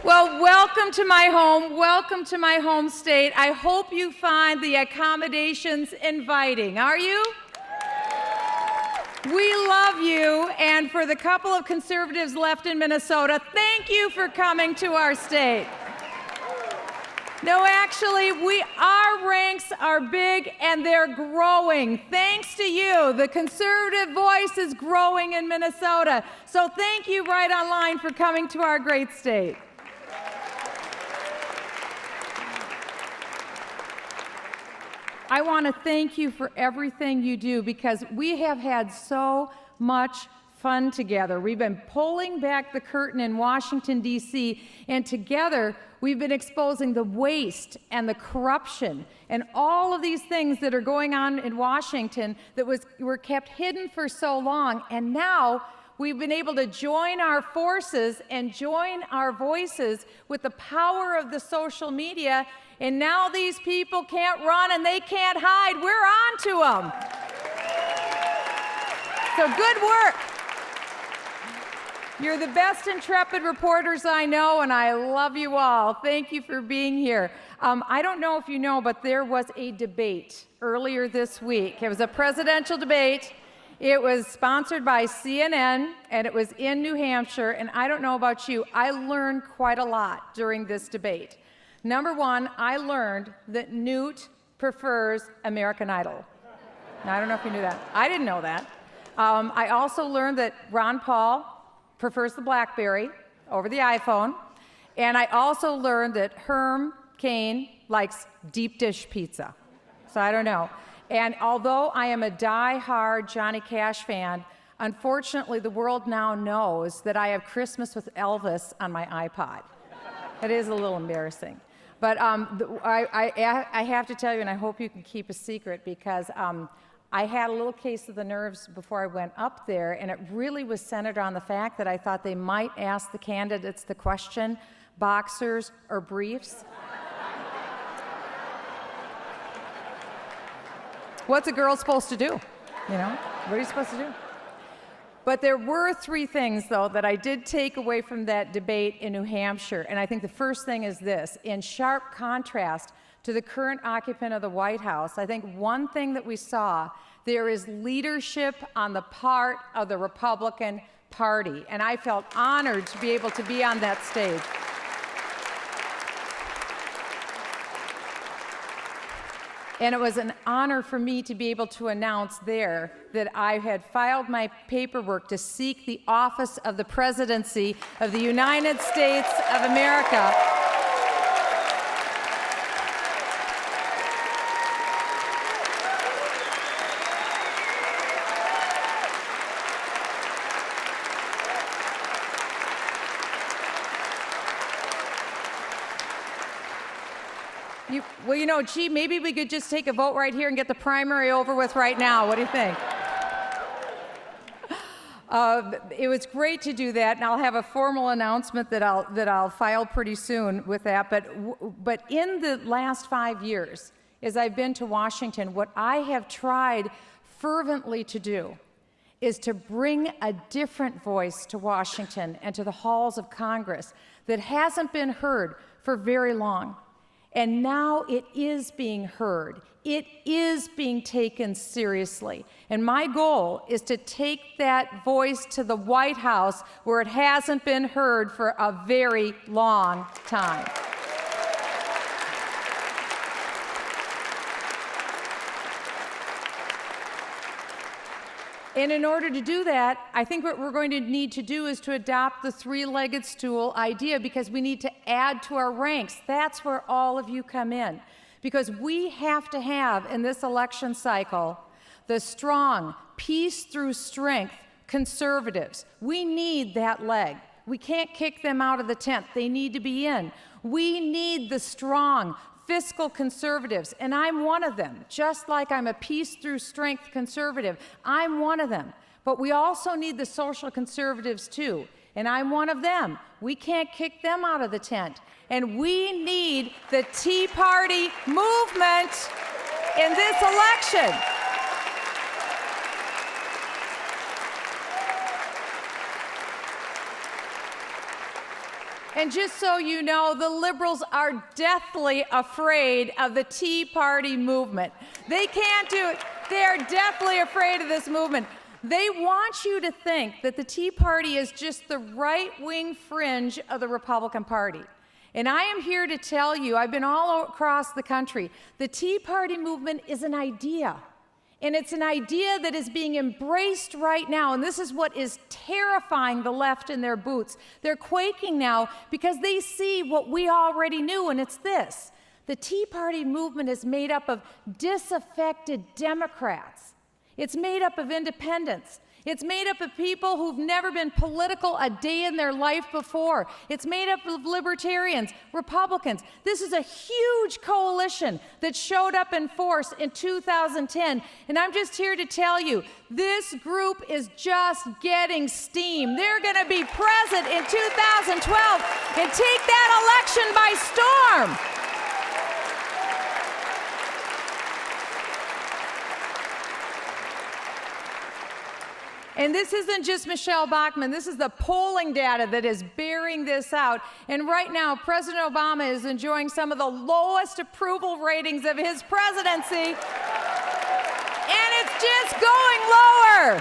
Well, welcome to my home. Welcome to my home state. I hope you find the accommodations inviting. Are you? We love you, and for the couple of conservatives left in Minnesota, thank you for coming to our state. No, actually, our ranks are big and they're growing. Thanks to you, the conservative voice is growing in Minnesota. So thank you, RightOnline, for coming to our great state. I want to thank you for everything you do because we have had so much fun together. We've been pulling back the curtain in Washington, D.C., and together we've been exposing the waste and the corruption and all of these things that are going on in Washington that were kept hidden for so long. And now we've been able to join our forces and join our voices with the power of the social media. And now these people can't run and they can't hide. We're on to them. So good work. You're the best intrepid reporters I know, and I love you all. Thank you for being here. I don't know if you know, but there was a debate earlier this week. It was a presidential debate. It was sponsored by CNN, and it was in New Hampshire. And I don't know about you, I learned quite a lot during this debate. Number one, I learned that Newt prefers American Idol. Now, I don't know if you knew that. I didn't know that. I also learned that Ron Paul prefers the BlackBerry over the iPhone. And I also learned that Herm Cain likes deep dish pizza. So I don't know. And although I am a die-hard Johnny Cash fan, unfortunately the world now knows that I have Christmas with Elvis on my iPod. It is a little embarrassing. But I have to tell you, and I hope you can keep a secret, because I had a little case of the nerves before I went up there, and it really was centered on the fact that I thought they might ask the candidates the question, boxers or briefs? What's a girl supposed to do? You know, what are you supposed to do? But there were three things, though, that I did take away from that debate in New Hampshire. And I think the first thing is this. In sharp contrast to the current occupant of the White House, I think one thing that we saw, there is leadership on the part of the Republican Party. And I felt honored to be able to be on that stage. And it was an honor for me to be able to announce there that I had filed my paperwork to seek the office of the presidency of the United States of America. Well, you know, gee, maybe we could just take a vote right here and get the primary over with right now. What do you think? It was great to do that, and I'll have a formal announcement that I'll file pretty soon with that. But in the last 5 years, as I've been to Washington, what I have tried fervently to do is to bring a different voice to Washington and to the halls of Congress that hasn't been heard for very long. And now it is being heard. It is being taken seriously. And my goal is to take that voice to the White House where it hasn't been heard for a very long time. And in order to do that, I think what we're going to need to do is to adopt the three-legged stool idea, because we need to add to our ranks. That's where all of you come in. Because we have to have, in this election cycle, the strong, peace through strength conservatives. We need that leg. We can't kick them out of the tent. They need to be in. We need the strong, fiscal conservatives, and I'm one of them. Just like I'm a peace through strength conservative, I'm one of them. But we also need the social conservatives too, and I'm one of them. We can't kick them out of the tent. And we need the Tea Party movement in this election. And just so you know, the liberals are deathly afraid of the Tea Party movement. They can't do it. They're deathly afraid of this movement. They want you to think that the Tea Party is just the right-wing fringe of the Republican Party. And I am here to tell you, I've been all across the country, the Tea Party movement is an idea. And it's an idea that is being embraced right now. And this is what is terrifying the left in their boots. They're quaking now because they see what we already knew, and it's this. The Tea Party movement is made up of disaffected Democrats. It's made up of independents. It's made up of people who've never been political a day in their life before. It's made up of libertarians, Republicans. This is a huge coalition that showed up in force in 2010. And I'm just here to tell you, this group is just getting steam. They're going to be present in 2012 and take that election by storm. And this isn't just Michele Bachmann. This is the polling data that is bearing this out. And right now, President Obama is enjoying some of the lowest approval ratings of his presidency. And it's just going lower.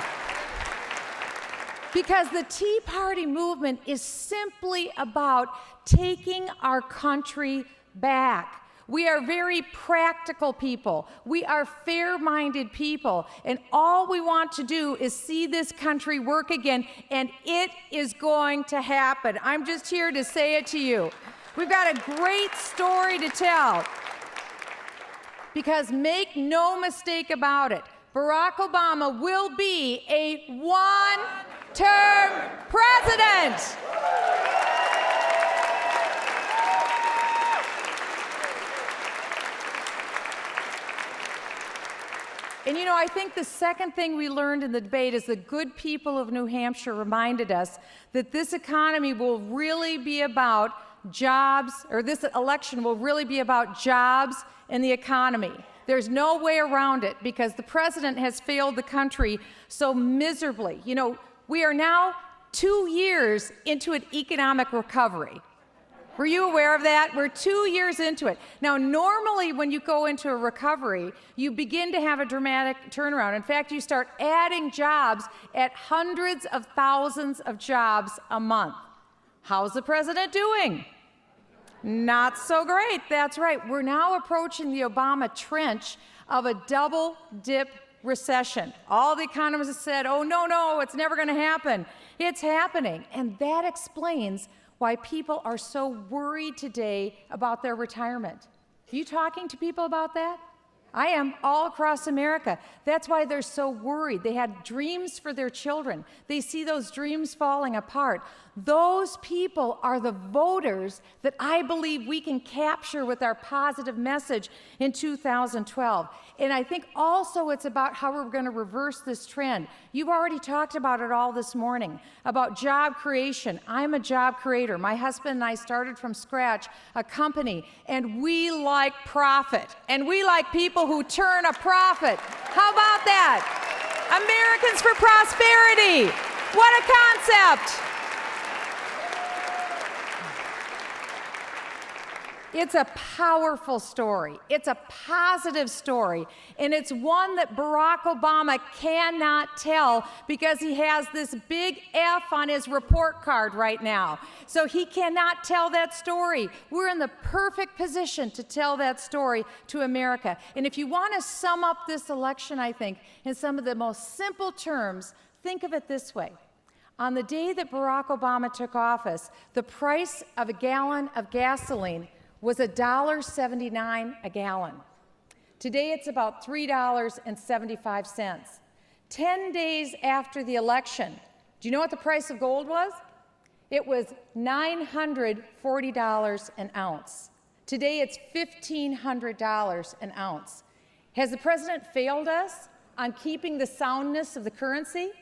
Because the Tea Party movement is simply about taking our country back. We are very practical people. We are fair-minded people. And all we want to do is see this country work again, and it is going to happen. I'm just here to say it to you. We've got a great story to tell. Because make no mistake about it, Barack Obama will be a one-term president. And you know, I think the second thing we learned in the debate is the good people of New Hampshire reminded us that this economy will really be about jobs, or this election will really be about jobs and the economy. There's no way around it because the president has failed the country so miserably. You know, we are now 2 years into an economic recovery. Were you aware of that? We're 2 years into it. Now, normally when you go into a recovery, you begin to have a dramatic turnaround. In fact, you start adding jobs at hundreds of thousands of jobs a month. How's the president doing? Not so great. That's right. We're now approaching the Obama trench of a double-dip recession. All the economists have said, oh, no, it's never going to happen. It's happening. And that explains why people are so worried today about their retirement. Are you talking to people about that? I am, all across America. That's why they're so worried. They had dreams for their children. They see those dreams falling apart. Those people are the voters that I believe we can capture with our positive message in 2012. And I think also it's about how we're going to reverse this trend. You've already talked about it all this morning, about job creation. I'm a job creator. My husband and I started from scratch a company, and we like profit. And we like people who turn a profit. How about that? Americans for Prosperity. What a concept. It's a powerful story. It's a positive story. And it's one that Barack Obama cannot tell because he has this big F on his report card right now. So he cannot tell that story. We're in the perfect position to tell that story to America. And if you want to sum up this election, I think, in some of the most simple terms, think of it this way. On the day that Barack Obama took office, the price of a gallon of gasoline was $1.79 a gallon. Today it's about $3.75. 10 days after the election, do you know what the price of gold was? It was $940 an ounce. Today it's $1,500 an ounce. Has the president failed us on keeping the soundness of the currency?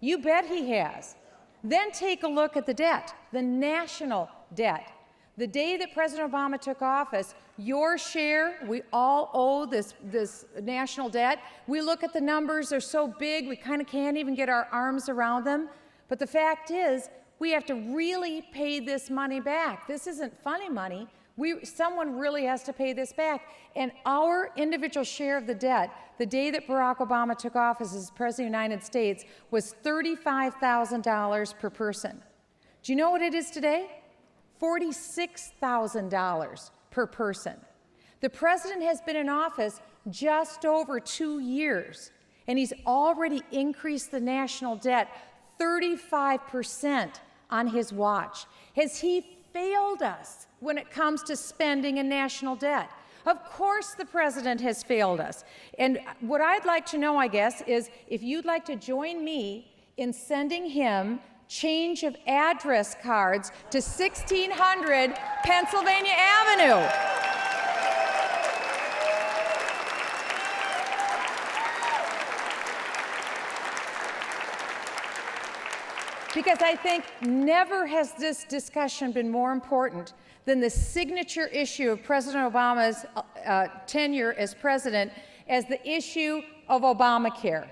You bet he has. Then take a look at the debt, the national debt. The day that President Obama took office, your share, we all owe this national debt. We look at the numbers, they're so big, we kind of can't even get our arms around them. But the fact is, We have to really pay this money back. This isn't funny money. Someone really has to pay this back. And our individual share of the debt, the day that Barack Obama took office as President of the United States, was $35,000 per person. Do you know what it is today? $46,000 per person. The president has been in office just over 2 years, and he's already increased the national debt 35% on his watch. Has he failed us when it comes to spending and national debt? Of course the president has failed us. And what I'd like to know, I guess, is if you'd like to join me in sending him change of address cards to 1600 Pennsylvania Avenue. Because I think never has this discussion been more important than the signature issue of President Obama's tenure as president as the issue of Obamacare.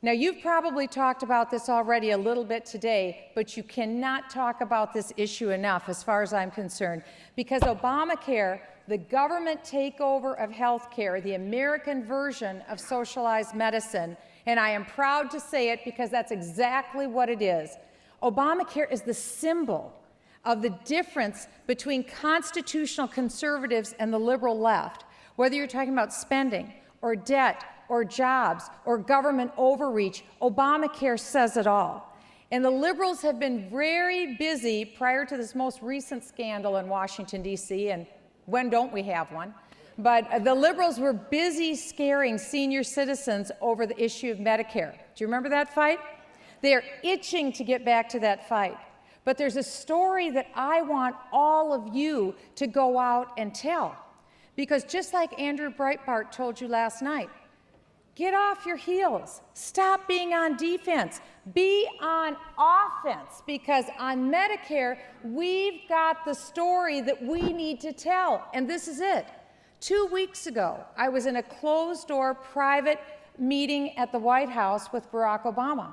Now, you've probably talked about this already a little bit today, but you cannot talk about this issue enough as far as I'm concerned, because Obamacare, the government takeover of health care, the American version of socialized medicine, and I am proud to say it because that's exactly what it is. Obamacare is the symbol of the difference between constitutional conservatives and the liberal left. Whether you're talking about spending or debt or jobs or government overreach, Obamacare says it all. And the liberals have been very busy prior to this most recent scandal in Washington, D.C., and when don't we have one? But the liberals were busy scaring senior citizens over the issue of Medicare. Do you remember that fight? They're itching to get back to that fight. But there's a story that I want all of you to go out and tell. Because just like Andrew Breitbart told you last night, get off your heels. Stop being on defense. Be on offense. Because on Medicare, we've got the story that we need to tell. And this is it. 2 weeks ago, I was in a closed-door private meeting at the White House with Barack Obama.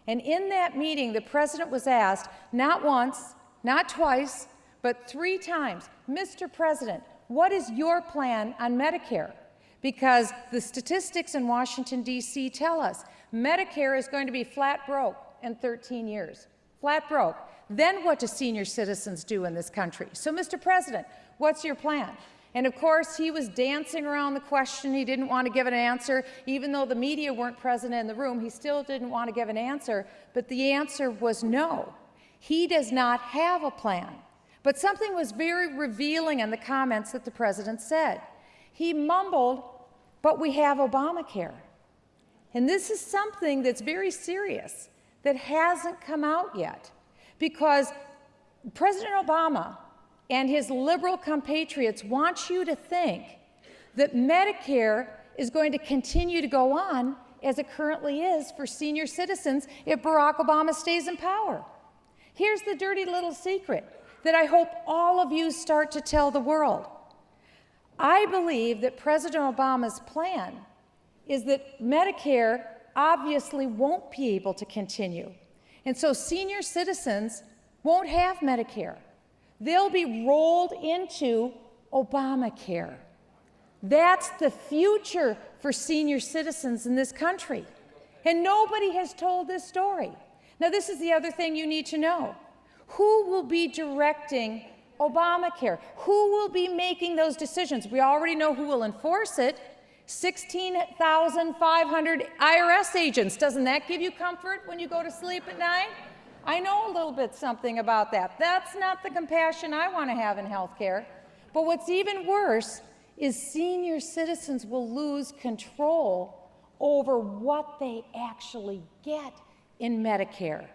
And in that meeting, the president was asked, not once, not twice, but 3 times, Mr. President, what is your plan on Medicare? Because the statistics in Washington, D.C. tell us Medicare is going to be flat broke in 13 years. Flat broke. Then what do senior citizens do in this country? So, Mr. President, what's your plan? And of course, he was dancing around the question. He didn't want to give an answer. Even though the media weren't present in the room, he still didn't want to give an answer. But the answer was no. He does not have a plan. But something was very revealing in the comments that the president said. He mumbled, but we have Obamacare. And this is something that's very serious that hasn't come out yet. Because President Obama and his liberal compatriots want you to think that Medicare is going to continue to go on as it currently is for senior citizens if Barack Obama stays in power. Here's the dirty little secret that I hope all of you start to tell the world. I believe that President Obama's plan is that Medicare obviously won't be able to continue. And so senior citizens won't have Medicare. They'll be rolled into Obamacare. That's the future for senior citizens in this country. And nobody has told this story. Now, this is the other thing you need to know. Who will be directing Obamacare? Who will be making those decisions? We already know who will enforce it. 16,500 IRS agents. Doesn't that give you comfort when you go to sleep at night? I know a little bit something about that. That's not the compassion I want to have in health care. But what's even worse is senior citizens will lose control over what they actually get in Medicare.